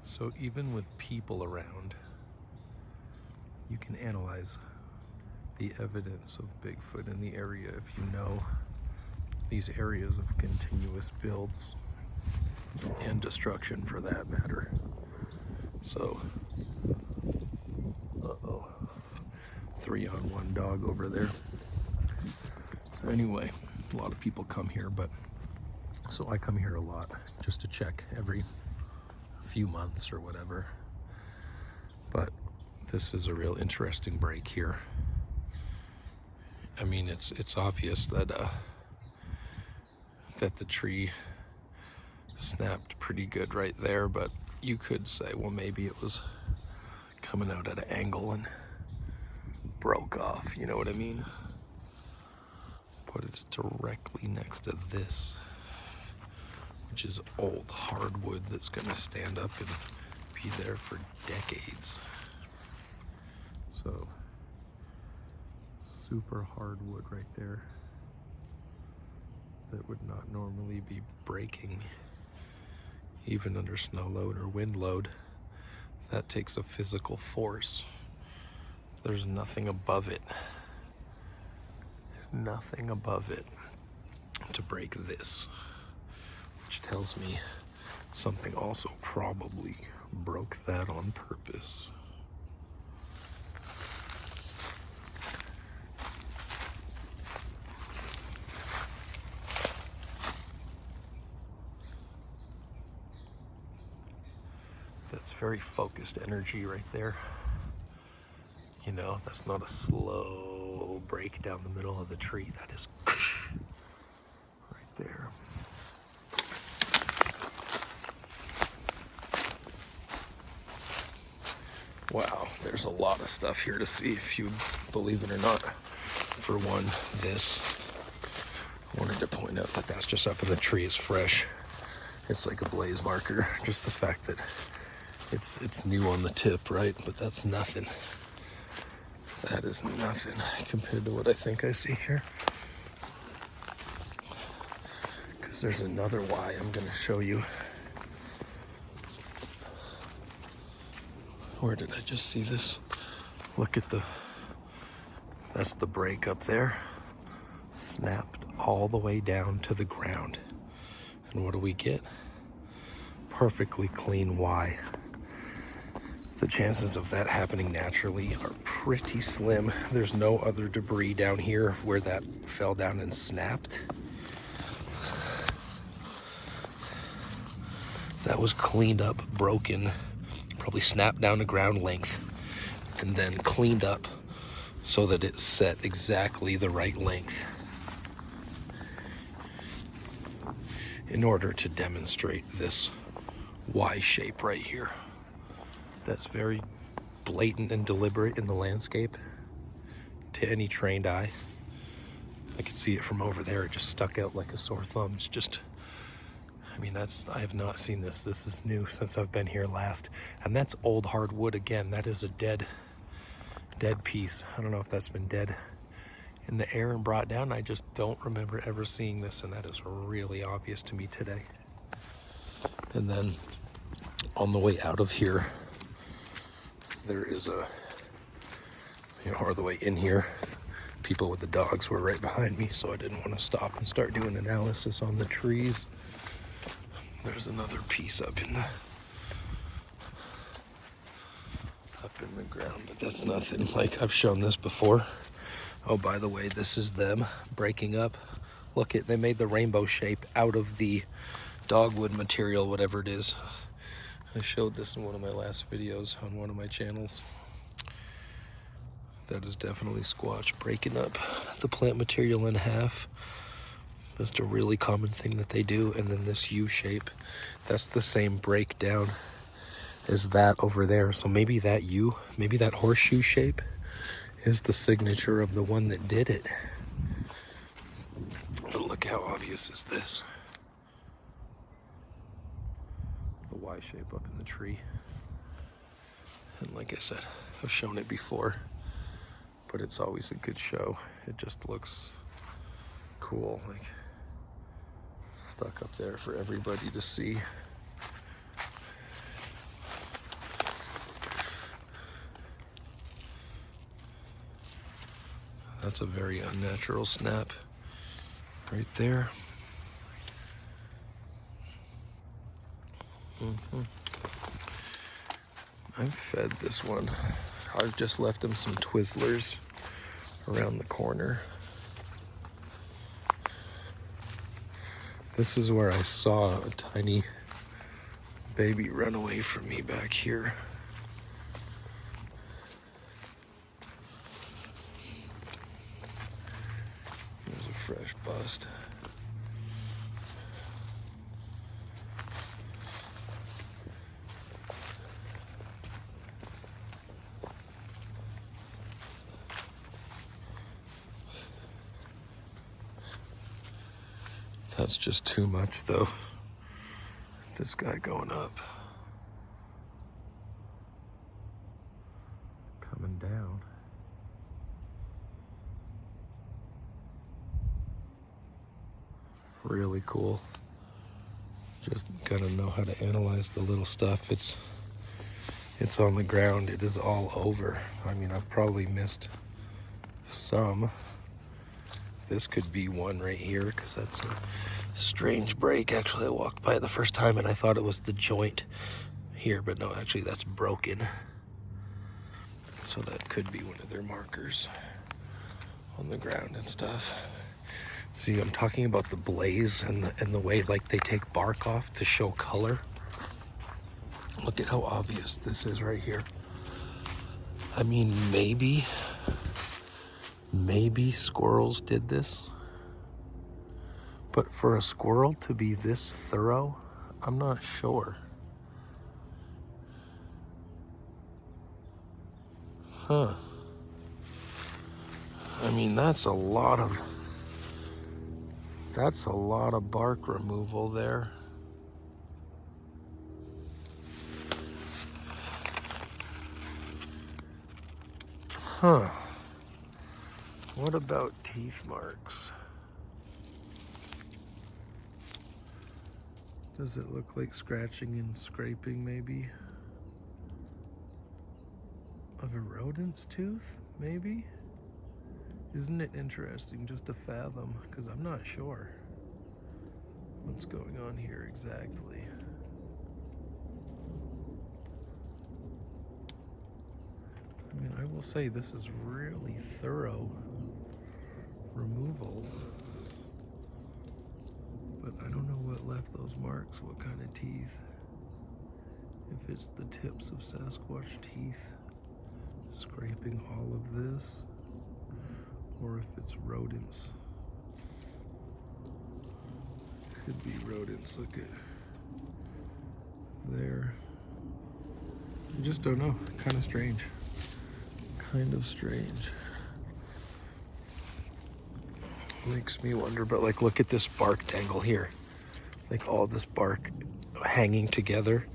So even with people around, you can analyze the evidence of Bigfoot in the area if you know these areas of continuous builds and destruction for that matter. So, uh-oh, 3-on-1 dog over there. So anyway, a lot of people come here, but so I come here a lot just to check every few months or whatever. But this is a real interesting break here. I mean, it's obvious that that the tree snapped pretty good right there, but you could say, well, maybe it was coming out at an angle and broke off, you know what I mean? But it's directly next to this, which is old hardwood that's gonna stand up and be there for decades. So, super hardwood right there that would not normally be breaking even under snow load or wind load. That takes a physical force. There's nothing above it to break this, which tells me something also probably broke that on purpose. That's very focused energy right there. You know, that's not a slow break down the middle of the tree. That is right there. Wow, there's a lot of stuff here to see, if you believe it or not. For one, this. I wanted to point out that that's just up in the tree. It's fresh. It's like a blaze marker. Just the fact that it's new on the tip, right? But that's nothing. That is nothing compared to what I think I see here. Because there's another Y I'm going to show you. Where did I just see this? Look at that's the break up there. Snapped all the way down to the ground. And what do we get? Perfectly clean Y. The chances of that happening naturally are pretty slim. There's no other debris down here where that fell down and snapped. That was cleaned up, broken, probably snapped down to ground length, and then cleaned up so that it set exactly the right length in order to demonstrate this Y shape right here. That's very blatant and deliberate in the landscape to any trained eye. I could see it from over there. It just stuck out like a sore thumb. It's just, I mean, I have not seen this. This is new since I've been here last. And that's old hardwood again. That is a dead piece. I don't know if that's been dead in the air and brought down. I just don't remember ever seeing this, and that is really obvious to me today. And then on the way out of here, there is or the way in here, people with the dogs were right behind me, so I didn't want to stop and start doing analysis on the trees. There's another piece up in the ground, but that's nothing. Like, I've shown this before. Oh, by the way, this is them breaking up. Look, they made the rainbow shape out of the dogwood material, whatever it is. I showed this in one of my last videos on one of my channels. That is definitely Squatch breaking up the plant material in half. That's a really common thing that they do. And then this U shape, that's the same breakdown as that over there. So maybe that U, maybe that horseshoe shape is the signature of the one that did it. But look how obvious is this. The Y shape up in the tree. And like I said, I've shown it before, but it's always a good show. It just looks cool, like stuck up there for everybody to see. That's a very unnatural snap right there. I've fed this one. I've just left him some Twizzlers around the corner. This is where I saw a tiny baby run away from me back here. There's a fresh bust. That's just too much though. This guy going up. Coming down. Really cool. Just gotta know how to analyze the little stuff. It's on the ground. It is all over. I mean, I've probably missed some. This could be one right here because that's a strange break. Actually, I walked by it the first time and I thought it was the joint here, but no, actually that's broken. So that could be one of their markers on the ground and stuff. See, I'm talking about the blaze and the way like they take bark off to show color. Look at how obvious this is right here. I mean, maybe squirrels did this, but for a squirrel to be this thorough, I'm not sure. Huh. I mean, that's a lot of bark removal there. Huh. What about teeth marks? Does it look like scratching and scraping maybe? Of a rodent's tooth, maybe? Isn't it interesting just to fathom? Because I'm not sure what's going on here exactly. I mean, I will say this is really thorough removal, but I don't know what left those marks, what kind of teeth. If it's the tips of Sasquatch teeth scraping all of this, or if it's rodents. Could be rodents, look at there. I just don't know, kind of strange. Kind of strange. Makes me wonder, but like look at this bark dangle here. Like all this bark hanging together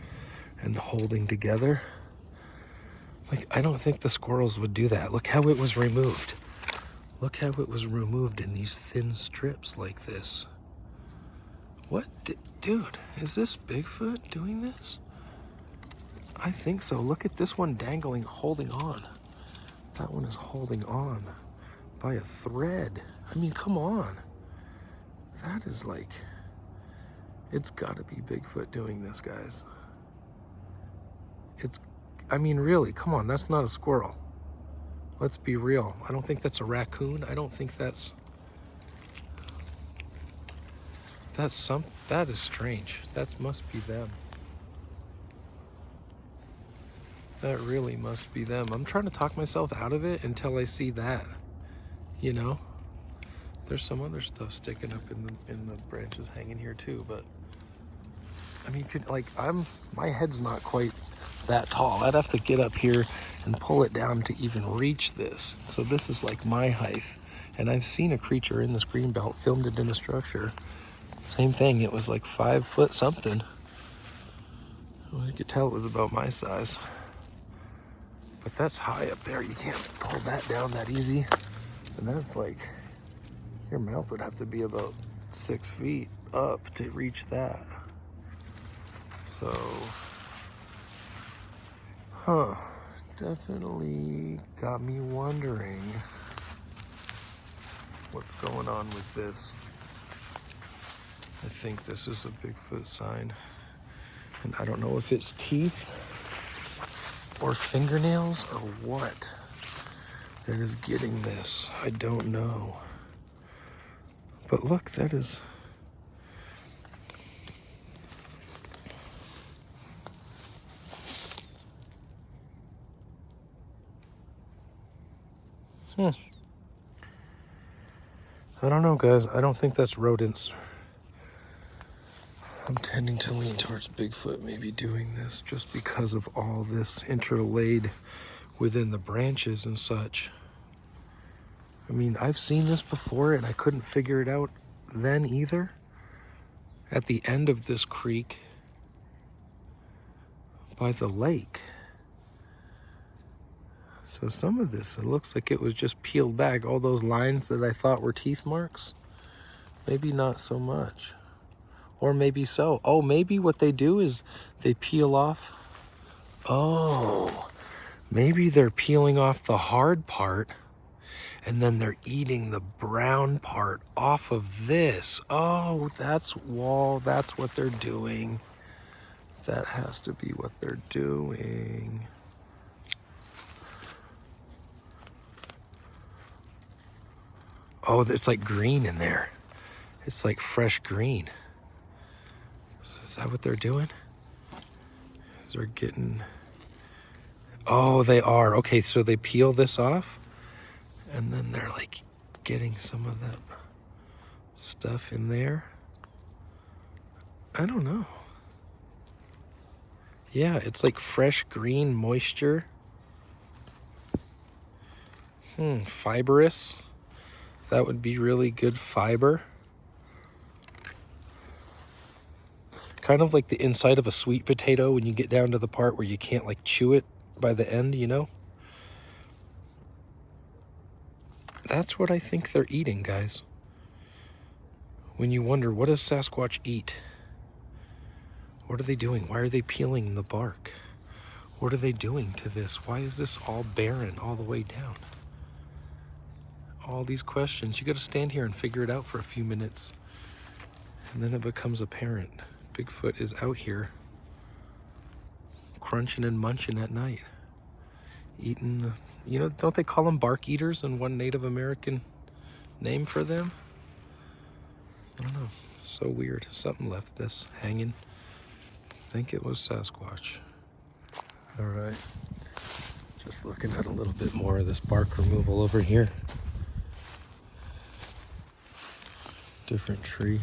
and holding together. Like I don't think the squirrels would do that. Look how it was removed. Look how it was removed in these thin strips like this. What? Dude, is this Bigfoot doing this? I think so. Look at this one dangling, holding on. That one is holding on by a thread. I mean, come on. That is like, it's gotta be Bigfoot doing this, guys. I mean, really, come on, that's not a squirrel. Let's be real. I don't think that's a raccoon. I don't think that is strange. That must be them. That really must be them. I'm trying to talk myself out of it until I see that, you know? There's some other stuff sticking up in the branches hanging here too, but I mean, my head's not quite that tall. I'd have to get up here and pull it down to even reach this. So this is like my height. And I've seen a creature in this green belt, filmed it in a structure. Same thing, it was like 5 foot something. Well, you could tell it was about my size. But that's high up there. You can't pull that down that easy. And that's like, your mouth would have to be about 6 feet up to reach that. So, definitely got me wondering. what's going on with this. I think this is a Bigfoot sign. And I don't know if it's teeth or fingernails or what that is getting this. I don't know. But look, that is... I don't know, guys. I don't think that's rodents. I'm tending to lean towards Bigfoot maybe doing this just because of all this interlaid within the branches and such. I mean, I've seen this before and I couldn't figure it out then either. At the end of this creek by the lake. So some of this, it looks like it was just peeled back. All those lines that I thought were teeth marks, maybe not so much. Or maybe so. Oh, maybe what they do is they peel off. Oh, maybe they're peeling off the hard part and then they're eating the brown part off of this. Oh, that's what they're doing. That has to be what they're doing. Oh, it's like green in there. It's like fresh green. Is that what they're doing? They're getting... Oh, they are. Okay, so they peel this off, and then they're like getting some of that stuff in there. I don't know. Yeah, it's like fresh green moisture. Fibrous. That would be really good fiber. Kind of like the inside of a sweet potato when you get down to the part where you can't like chew it by the end, you know? That's what I think they're eating, guys. When you wonder, what does Sasquatch eat? What are they doing? Why are they peeling the bark? What are they doing to this? Why is this all barren all the way down? All these questions. You got to stand here and figure it out for a few minutes. And then it becomes apparent. Bigfoot is out here crunching and munching at night. Eating the, you know, don't they call them bark eaters in one Native American name for them? I don't know. So weird. Something left this hanging. I think it was Sasquatch. All right. Just looking at a little bit more of this bark removal over here. Different tree.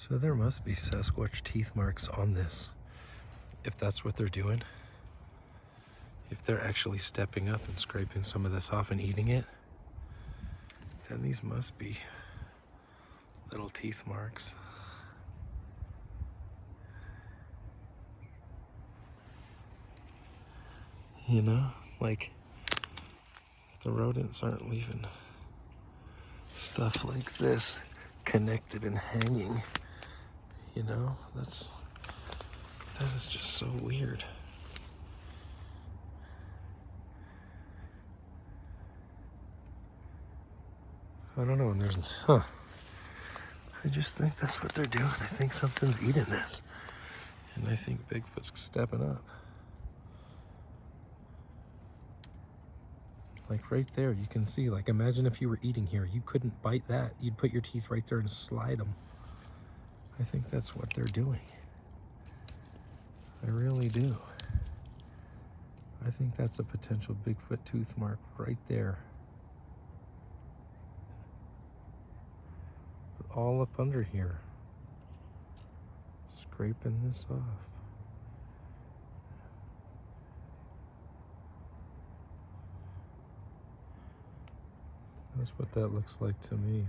So there must be Sasquatch teeth marks on this, if that's what they're doing. If they're actually stepping up and scraping some of this off and eating it, then these must be little teeth marks. You know, like the rodents aren't leaving stuff like this connected and hanging. You know, that is just so weird. I don't know, and there's, I just think that's what they're doing. I think something's eating this. And I think Bigfoot's stepping up. Like right there, you can see, like imagine if you were eating here, you couldn't bite that. You'd put your teeth right there and slide them. I think that's what they're doing. I really do. I think that's a potential Bigfoot tooth mark right there. All up under here. Scraping this off. That's what that looks like to me.